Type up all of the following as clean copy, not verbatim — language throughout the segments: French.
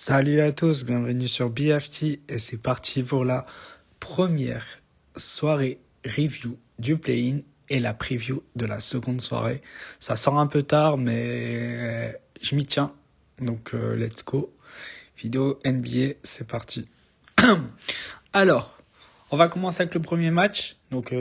Salut à tous, bienvenue sur BFT et c'est parti pour la première soirée review du play-in et la preview de la seconde soirée. Ça sort un peu tard mais je m'y tiens, donc let's go. Vidéo NBA, c'est parti. Alors, on va commencer avec le premier match, donc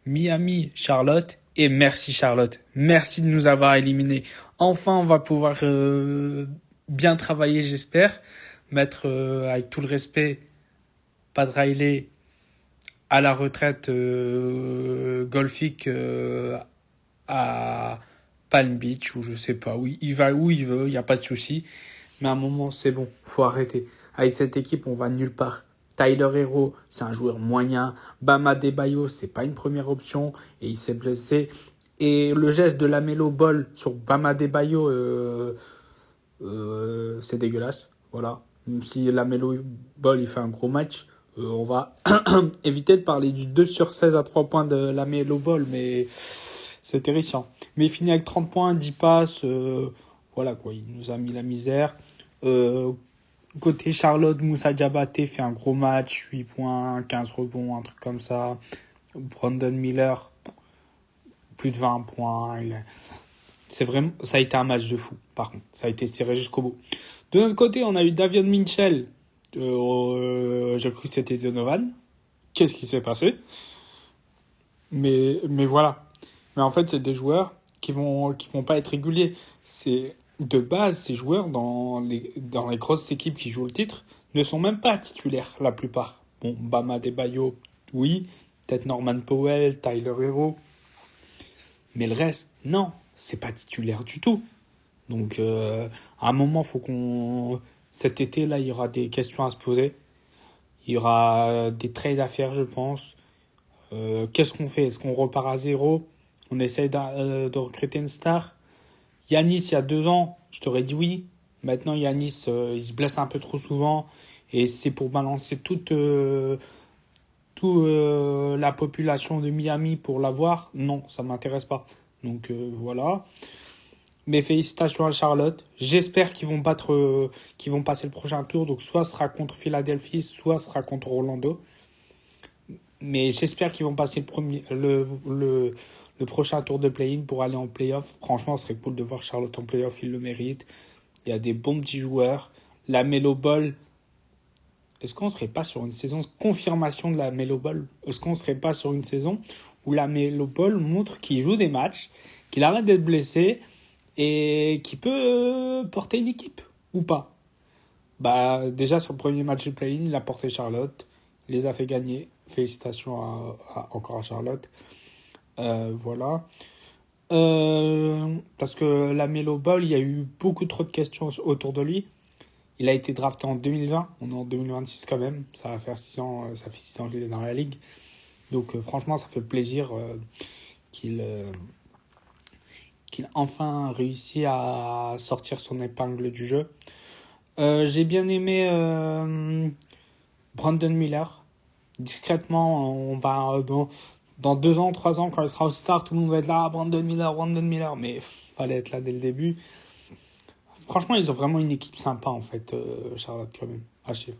Miami-Charlotte. Et merci Charlotte, merci de nous avoir éliminés. Enfin, on va pouvoir bien travailler, j'espère. Mettre, avec tout le respect, Pat Riley à la retraite golfique à Palm Beach, ou je sais pas. Oui, il va où il veut, il n'y a pas de souci. Mais à un moment, c'est bon, faut arrêter. Avec cette équipe, on va nulle part. Tyler Hero, c'est un joueur moyen. Bam Adebayo, c'est pas une première option et il s'est blessé. Et le geste de la Melo Ball sur Bam Adebayo, c'est dégueulasse. Voilà. Même si la Melo Ball il fait un gros match, on va éviter de parler du 2 sur 16 à 3 points de la Melo Ball, mais c'est terrifiant. Mais il finit avec 30 points, 10 passes. Voilà quoi, il nous a mis la misère. Côté Charlotte, Moussa Diabaté fait un gros match, 8 points, 15 rebonds, un truc comme ça. Brandon Miller, plus de 20 points. C'est vraiment, ça a été un match de fou, par contre. Ça a été serré jusqu'au bout. De notre côté, on a eu Davion Mitchell. J'ai cru que c'était Donovan. Qu'est-ce qui s'est passé? Mais voilà. Mais en fait, c'est des joueurs qui vont pas être réguliers. C'est de base, ces joueurs dans les grosses équipes qui jouent le titre ne sont même pas titulaires, la plupart. Bon, Bam Adebayo, oui. Peut-être Norman Powell, Tyler Hero. Mais le reste, non. C'est pas titulaire du tout. Donc, à un moment, faut qu'on... Cet été, là, il y aura des questions à se poser. Il y aura des trades à faire, je pense. Qu'est-ce qu'on fait? Est-ce qu'on repart à zéro? On essaye de recruter une star? Yanis, il y a 2 ans, je t'aurais dit oui. Maintenant, Yanis, il se blesse un peu trop souvent. Et c'est pour balancer toute la population de Miami pour l'avoir. Non, ça m'intéresse pas. Donc, voilà. Mais félicitations à Charlotte. J'espère qu'ils vont qu'ils vont passer le prochain tour. Donc, soit ce sera contre Philadelphie, soit ce sera contre Orlando. Mais j'espère qu'ils vont passer le prochain tour de play-in pour aller en play-off. Franchement, ce serait cool de voir Charlotte en play-off, ils le méritent. Il y a des bons petits joueurs. La Melo Ball, est-ce qu'on ne serait pas sur une saison confirmation de la Melo Ball? Est-ce qu'on ne serait pas sur une saison où la Melo Ball montre qu'il joue des matchs, qu'il arrête d'être blessé et qu'il peut porter une équipe ou pas? Bah, déjà, sur le premier match de play-in, il a porté Charlotte. Il les a fait gagner. Félicitations encore à Charlotte. Voilà. Parce que la Melo Ball, il y a eu beaucoup trop de questions autour de lui. Il a été drafté en 2020. On est en 2026 quand même. Ça va faire 6 ans, ça fait 6 ans qu'il est dans la ligue. Donc franchement, ça fait plaisir qu'il enfin réussi à sortir son épingle du jeu. J'ai bien aimé Brandon Miller. Discrètement, on va dans 2 ans, 3 ans, quand il sera au Star, tout le monde va être là, Brandon Miller. Mais fallait être là dès le début. Franchement, ils ont vraiment une équipe sympa, en fait, Charlotte, quand même. Il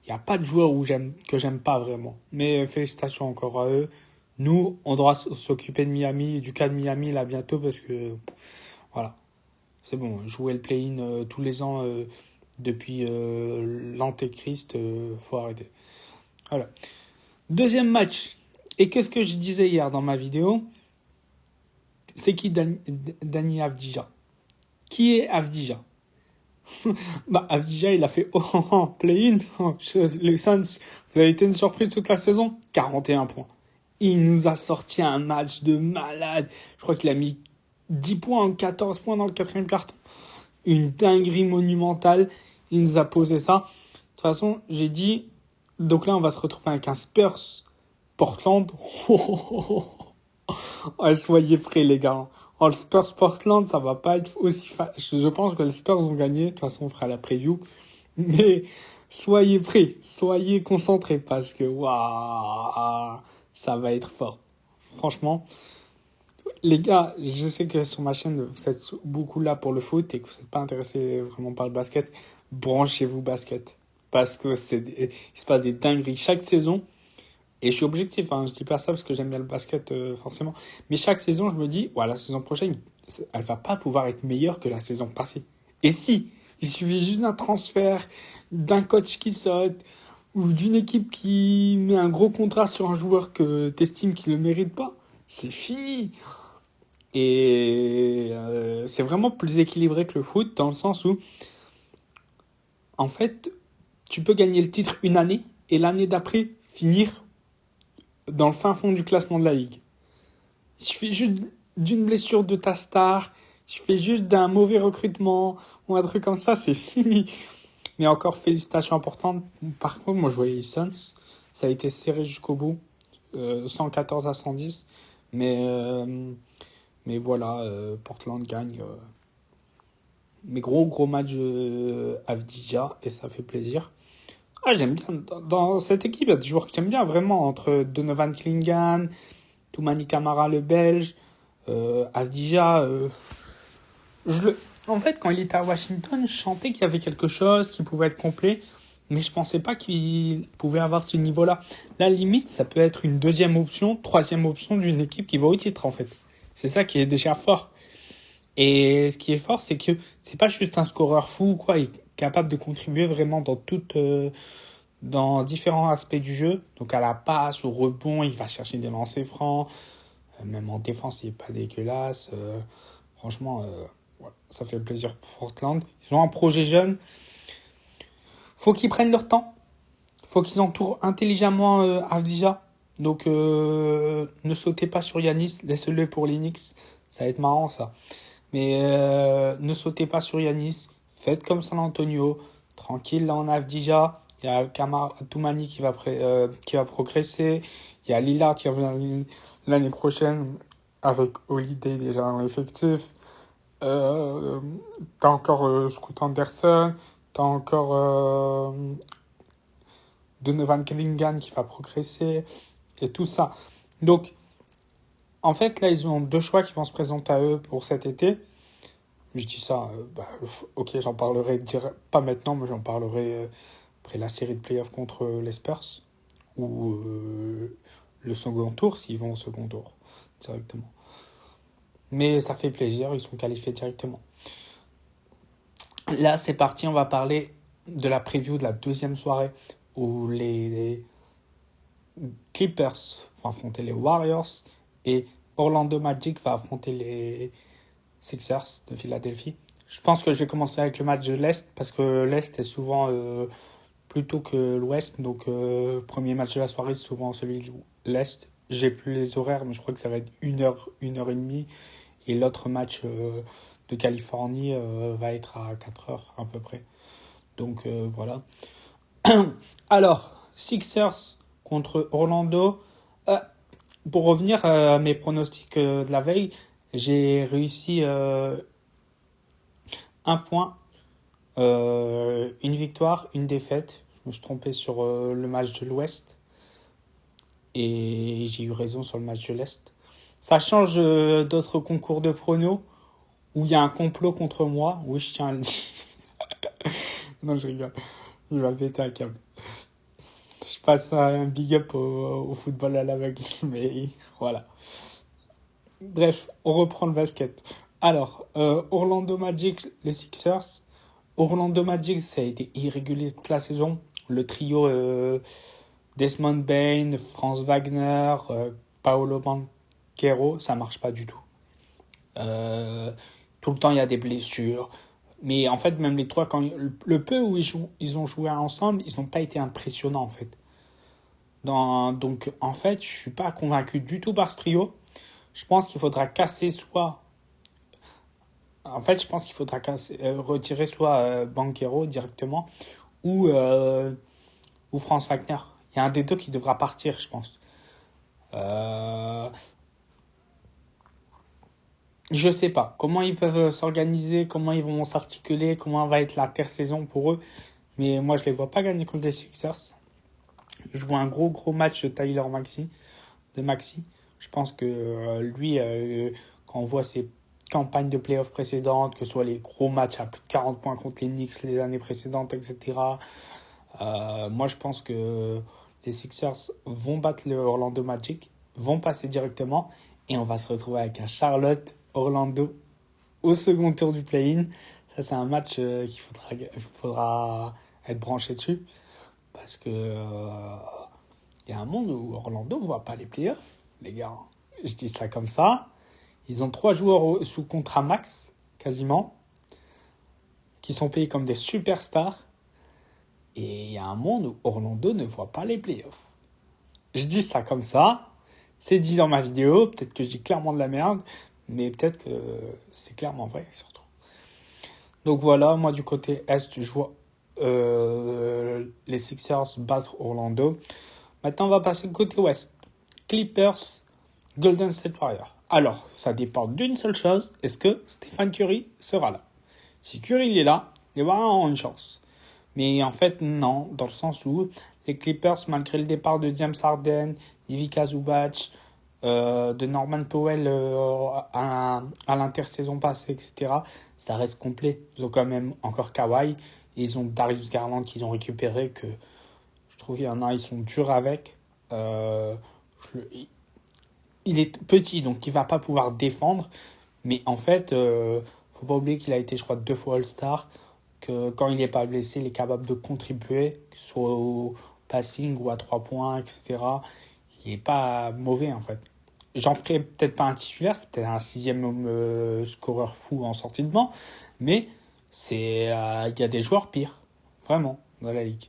n'y a pas de joueur que j'aime pas vraiment. Mais félicitations encore à eux. Nous, on devra s'occuper de Miami, du cas de Miami, là, bientôt, parce que, voilà. C'est bon, jouer le play-in tous les ans depuis l'Antéchrist, faut arrêter. Voilà. Deuxième match. Et qu'est-ce que je disais hier dans ma vidéo? C'est qui Dani Avdija? Qui est Avdija? Bah, Avdija, il a fait play-in. Les Suns, vous avez été une surprise toute la saison. 41 points. Il nous a sorti un match de malade. Je crois qu'il a mis 10 points, 14 points dans le 4e carton. Une dinguerie monumentale. Il nous a posé ça. De toute façon, j'ai dit... Donc là, on va se retrouver avec un Spurs Portland. Ouais, soyez prêts, les gars. Oh, le Spurs Portland, ça va pas être aussi facile. Je pense que les Spurs vont gagner. De toute façon, on fera la preview. Mais soyez prêts. Soyez concentrés parce que, waouh, ça va être fort. Franchement, Les gars, je sais que sur ma chaîne, vous êtes beaucoup là pour le foot et que vous n'êtes pas intéressés vraiment par le basket. Branchez-vous basket. Parce que il se passe des dingueries chaque saison. Et je suis objectif, hein, je dis pas ça parce que j'aime bien le basket forcément. Mais chaque saison, je me dis, ouais, la saison prochaine, elle va pas pouvoir être meilleure que la saison passée. Et si, il suffit juste d'un transfert, d'un coach qui saute, ou d'une équipe qui met un gros contrat sur un joueur que t'estimes qu'il ne le mérite pas, c'est fini. Et c'est vraiment plus équilibré que le foot dans le sens où, en fait, tu peux gagner le titre une année et l'année d'après finir dans le fin fond du classement de la ligue. Il suffit juste d'une blessure de ta star, il suffit juste d'un mauvais recrutement ou un truc comme ça, c'est fini. Mais encore félicitations importantes. Par contre, moi je voyais les Suns, ça a été serré jusqu'au bout, 114 à 110. Mais voilà, Portland gagne. Mais gros match Avdija et ça fait plaisir. Ah, j'aime bien. Dans cette équipe, il y a des joueurs que j'aime bien vraiment. Entre Donovan Klingan, Toumani Camara le Belge, Avdija. En fait, quand il était à Washington, je sentais qu'il y avait quelque chose qui pouvait être complet. Mais je pensais pas qu'il pouvait avoir ce niveau-là. La limite, ça peut être une deuxième option, troisième option d'une équipe qui va au titre, en fait. C'est ça qui est déjà fort. Et ce qui est fort, c'est que c'est pas juste un scoreur fou ou quoi. Il est capable de contribuer vraiment dans différents aspects du jeu. Donc à la passe, au rebond, il va chercher des lancers francs. Même en défense, il est pas dégueulasse. Franchement, ouais, ça fait plaisir pour Portland. Ils ont un projet jeune. Faut qu'ils prennent leur temps. Faut qu'ils entourent intelligemment Avdija. Donc ne sautez pas sur Yanis, laissez-le pour l'Enix. Ça va être marrant ça. Mais ne sautez pas sur Yanis. Faites comme San Antonio. Tranquille, là on a Avdija. Il y a Kamar Toumani qui va progresser. Il y a Lillard qui revient l'année prochaine avec Holiday déjà dans l'effectif. T'as encore Scoot Anderson. T'as encore Donovan Klingan qui va progresser. Et tout ça. Donc, en fait, là, ils ont deux choix qui vont se présenter à eux pour cet été. Je dis ça, ok, j'en parlerai pas maintenant, mais j'en parlerai après la série de playoffs contre les Spurs ou le second tour, s'ils vont au second tour directement. Mais ça fait plaisir, ils sont qualifiés directement. Là, c'est parti, on va parler de la preview de la deuxième soirée où les Clippers vont affronter les Warriors et Orlando Magic va affronter les Sixers de Philadelphie. Je pense que je vais commencer avec le match de l'Est parce que l'Est est souvent plutôt que l'Ouest. Donc, premier match de la soirée, c'est souvent celui de l'Est. J'ai plus les horaires, mais je crois que ça va être 1 heure, 1 heure et demie. Et l'autre match de Californie va être à 4 heures à peu près. Donc, voilà. Alors, Sixers contre Orlando. Pour revenir à mes pronostics de la veille, j'ai réussi un point, une victoire, une défaite. Je me suis trompé sur le match de l'Ouest et j'ai eu raison sur le match de l'Est. Ça change d'autres concours de pronos où il y a un complot contre moi. Oui, je tiens à le dire. Non, je rigole. Il va péter un câble. Je passe un big up au football à l'aveugle, mais voilà. Bref, on reprend le basket. Alors, Orlando Magic, les Sixers. Orlando Magic, ça a été irrégulier toute la saison. Le trio Desmond Bain, Franz Wagner, Paolo Banchero, ça marche pas du tout. Tout le temps, il y a des blessures. Mais en fait, même les trois, le peu où ils ont joué ensemble, ils n'ont pas été impressionnants en fait. Donc, en fait, je suis pas convaincu du tout par ce trio. Je pense qu'il faudra casser soit. En fait, je pense qu'il faudra retirer soit Banchero directement ou Franz Wagner. Il y a un des deux qui devra partir, je pense. Je sais pas comment ils peuvent s'organiser, comment ils vont s'articuler, comment va être l'intersaison pour eux. Mais moi, je les vois pas gagner contre les Sixers. Je vois un gros match de Maxi. Je pense que lui, quand on voit ces campagnes de playoffs précédentes, que ce soit les gros matchs à plus de 40 points contre les Knicks les années précédentes, etc. Moi, je pense que les Sixers vont battre le Orlando Magic, vont passer directement, et on va se retrouver avec un Charlotte-Orlando au second tour du play-in. Ça, c'est un match faudra être branché dessus, parce que y a un monde où Orlando ne voit pas les playoffs, les gars. Je dis ça comme ça. Ils ont 3 joueurs sous contrat max, quasiment, qui sont payés comme des superstars. Et il y a un monde où Orlando ne voit pas les playoffs. Je dis ça comme ça. C'est dit dans ma vidéo. Peut-être que je dis clairement de la merde. Mais peut-être que c'est clairement vrai, surtout. Donc voilà, moi du côté Est, je vois les Sixers battre Orlando. Maintenant, on va passer au côté Ouest. Clippers, Golden State Warriors. Alors, ça dépend d'une seule chose. Est-ce que Stephen Curry sera là? Si Curry il est là, les Warriors ont une chance. Mais en fait, non, dans le sens où les Clippers, malgré le départ de James Harden, d'Ivica Zubac, de Norman Powell à l'intersaison passée, etc., ça reste complet. Ils ont quand même encore Kawhi. Et ils ont Darius Garland qu'ils ont récupéré, que je trouve qu'il y en a, ils sont durs avec. Il est petit, donc il ne va pas pouvoir défendre. Mais en fait, faut pas oublier qu'il a été, je crois, 2 fois All-Star. Que quand il n'est pas blessé, il est capable de contribuer, que ce soit au passing ou à 3 points, etc. Il n'est pas mauvais, en fait. J'en ferai peut-être pas un titulaire, c'est peut-être un 6e scoreur fou en sortie de banc. Mais il y a des joueurs pires, vraiment, dans la ligue.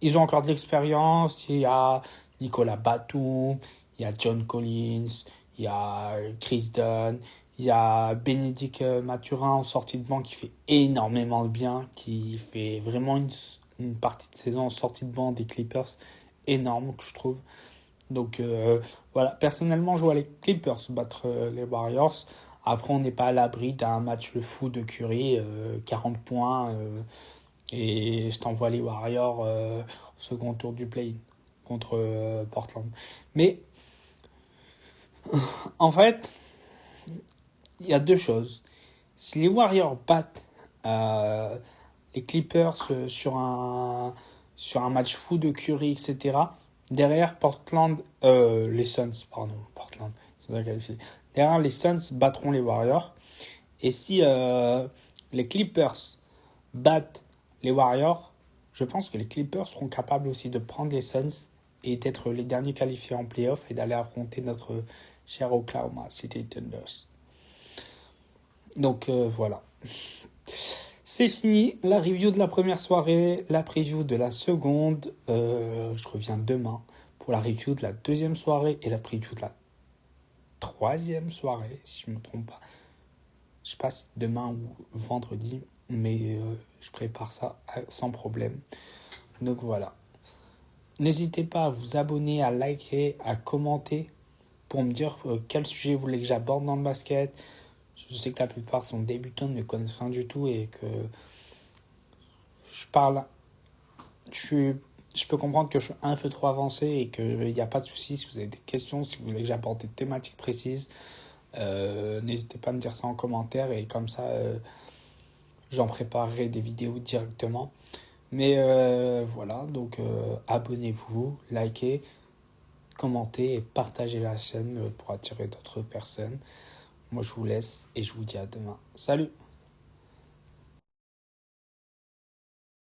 Ils ont encore de l'expérience. Il y a Nicolas Batum, il y a John Collins, il y a Chris Dunn, il y a Bénédicte Mathurin en sortie de banc qui fait énormément de bien, qui fait vraiment une partie de saison en sortie de banc des Clippers énorme, que je trouve. Donc voilà, personnellement, je vois les Clippers battre les Warriors. Après, on n'est pas à l'abri d'un match le fou de Curry, 40 points. Et je t'envoie les Warriors au second tour du play contre Portland. Mais en fait, il y a 2 choses. Si les Warriors battent les Clippers sur un match fou de Curry, etc., derrière les Suns, pardon, Portland, c'est ça qualifié. Derrière les Suns battront les Warriors. Et si les Clippers battent les Warriors, je pense que les Clippers seront capables aussi de prendre les Suns et d'être les derniers qualifiés en playoff et d'aller affronter notre cher Oklahoma City Thunders. Donc voilà. C'est fini, la review de la première soirée, la preview de la seconde. Je reviens demain pour la review de la deuxième soirée et la preview de la troisième soirée, si je ne me trompe pas. Je sais pas si demain ou vendredi, mais je prépare ça sans problème. Donc voilà. N'hésitez pas à vous abonner, à liker, à commenter pour me dire quel sujet vous voulez que j'aborde dans le basket. Je sais que la plupart sont débutants, ne connaissent rien du tout et que je parle. Je peux comprendre que je suis un peu trop avancé et qu'il n'y a pas de souci. Si vous avez des questions, si vous voulez que j'aborde des thématiques précises, n'hésitez pas à me dire ça en commentaire et comme ça, j'en préparerai des vidéos directement. Mais voilà, donc abonnez-vous, likez, commentez et partagez la chaîne pour attirer d'autres personnes. Moi, je vous laisse et je vous dis à demain. Salut!